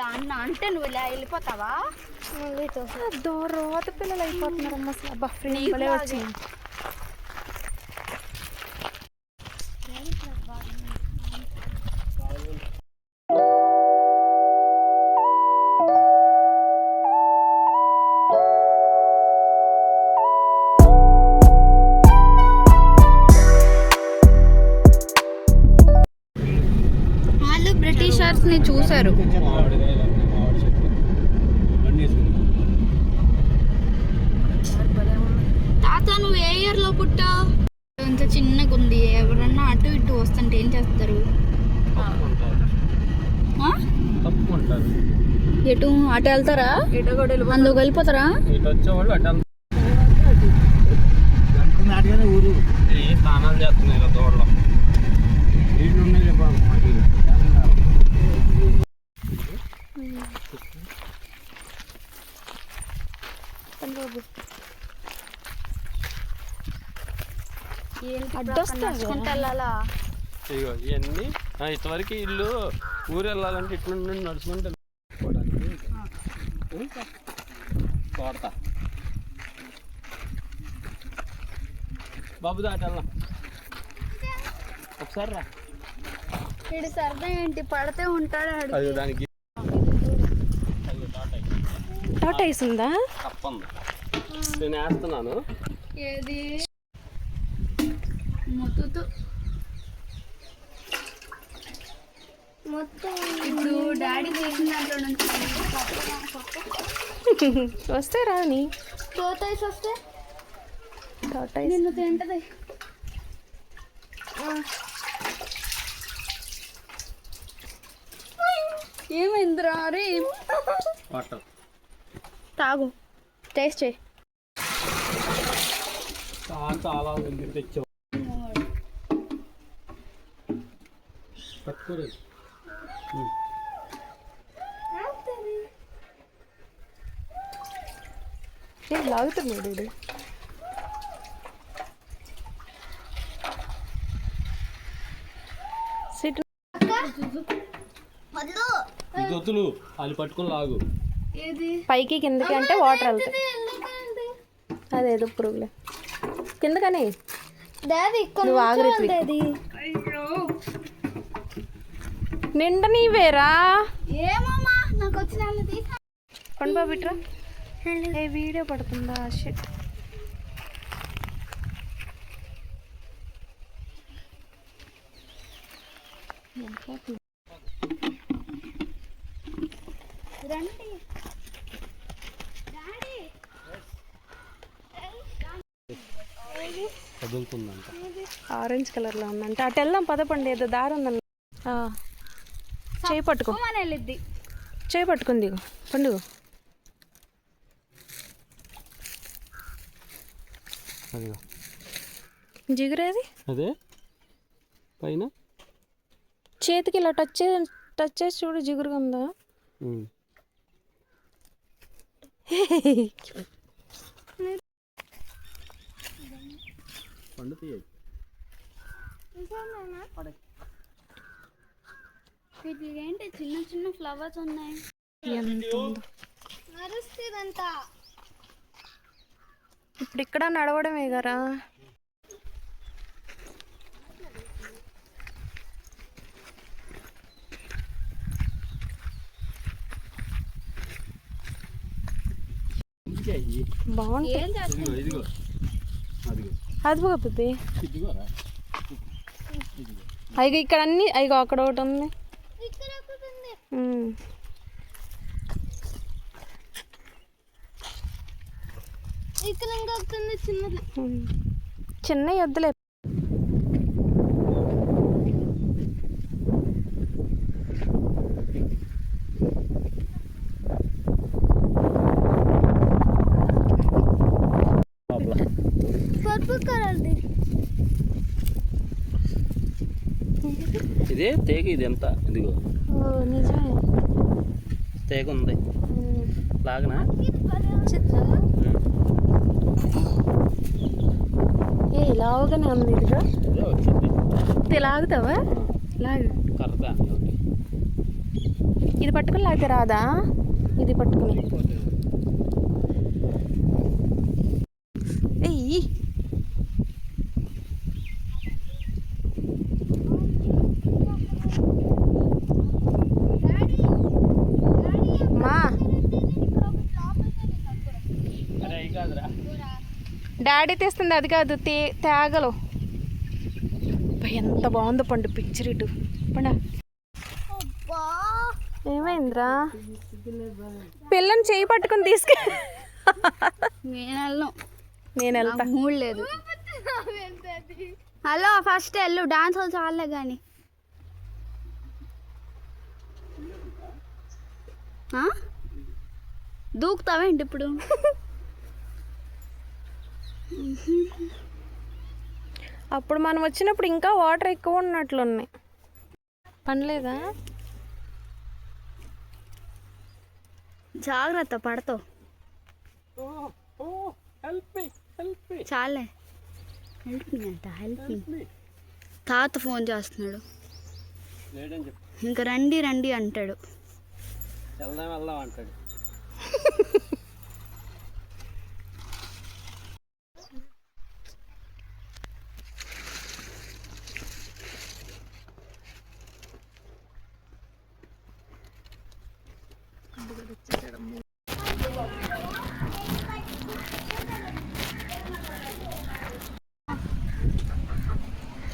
అన్న అంటే నువ్వు ఇలా వెళ్ళిపోతావా? రోత పిల్లలు అయిపోతున్నారమ్మ. అసలు అబ్బా ఫ్రెండ్ భలే వచ్చింది. వాళ్ళు బ్రిటిషర్స్ ని చూసారు. తాత నువ్వు ఏ ఇయర్ లో పుట్టావు? ఇంత చిన్నగా ఉంది. ఎవరన్నా అటు ఇటు వస్తుంటే ఏం చేస్తారు? ఎటు అటు వెళ్తారా? అందులో వెళ్ళిపోతారా? స్నానాలు చేస్తున్నాయి దూడలో. ఇగో ఇవన్నీ ఇంతవరకు ఇల్లు ఊరు వెళ్ళాలంటే ఇట్లా నడుచుకుంటే తోడతా బాబు దాటి వెళ్దాం ఒకసారి రా. వీడి సరదా ఏంటి? పడితే ఉంటాడు. అది దానికి టాటాయిస్ ఉందా? తప్పంది. నేను వేస్తున్నాను. ఏది మొత్తం ఇప్పుడు డాడీ చేసిన దాంట్లో నుంచి వస్తే రాని టాటాయిస్ వస్తే టాటాయిస్ నిన్ను తింటది. ఏమైందిరా? అరే తాగు, టేస్ట్ చేయి. చాలా తెచ్చావు పట్టుకోలేదు. ఏం లాగుతున్నాడు ఇది? దొత్తులు అది పట్టుకుని లాగు. పైకి కిందకి అంటే వాటర్ వెళ్తాయి. అదేదో పురుగులే కిందకని. నువ్వు ఆగరి నిండా నీవేరా. ఏమమ్మా నాకు వచ్చిన పండు బాబు ఇట్రా. ఏ వీడియో పడుతుందా? షిట్. రండి కదులుతుందంట. ఆరెంజ్ కలర్ లో ఉందంట. అటు వెళ్దాం పదపండి. ఏదో దారి ఉందన్న. చేయి పట్టుకో. వెళ్ళిద్ది. చేయి పట్టుకుంది పండుగ. జిగురేది అదే పైన చేతికి ఇలా టచ్ చేసి చూడు. జిగురుగా ఉందా? పండు తీయ. ఏంటి చిన్న చిన్న ఫ్లవర్స్ ఉన్నాయి. నరుస్తుందంతా. ఇప్పుడు ఇక్కడ నడవడమే కదా. బాగుంటుంది. అది పిప్పి. అయిగో ఇక్కడ అన్ని. అయిగో అక్కడ ఒకటి ఉంది. చిన్న వద్దులే. ఇదే తేగ. ఇది ఎంత? ఇదిగో నిజమే తేగ ఉంది. లాగనా? ఏ లావుగానే ఉంది. ఇదిగో లాగుతావా? లాగు. కర్ర ఇది పట్టుకుని లేకపోతే రాదా? ఇది పట్టుకుని ఎయ్యి. మా డాడీ తీస్తుంది అది కాదు, తేగలు. ఎంత బాగుందో పండు పిక్చర్. ఇటు పండ. ఏమైందిరా? పిల్లని చేయి పట్టుకుని తీసుకు. నేను వెళ్తా. మూడు లేదు. హలో ఫస్ట్ వెళ్ళు, డాన్స్ వాళ్ళు చాలే కానీ. దూకుతావేంటి ఇప్పుడు? అప్పుడు మనం వచ్చినప్పుడు ఇంకా వాటర్ ఎక్కువ ఉన్నట్లున్నాయి. పనిలేదా? జాగ్రత్త పడతావు. చాలే. హెల్ప్ మీ అంట, హెల్ప్ మీ. తాత ఫోన్ చేస్తున్నాడు. ఇంకా రండి రండి అంటాడు. వెళ్దాం అంటాడు.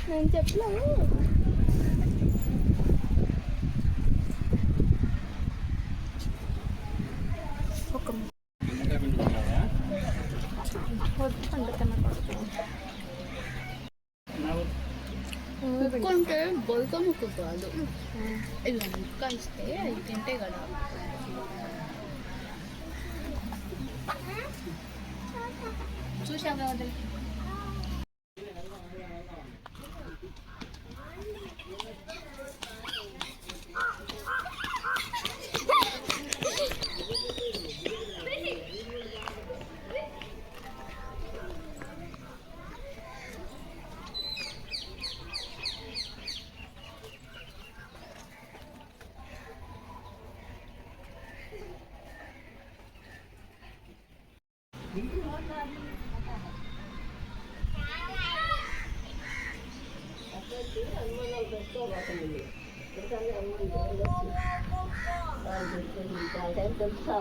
నేను చెప్పలేవు. ముక్కుంటే బొలక ముక్కు కాదు, ఇలా ముక్క ఇస్తే అది తింటే కదా. చూసావు కదా. తెలుసా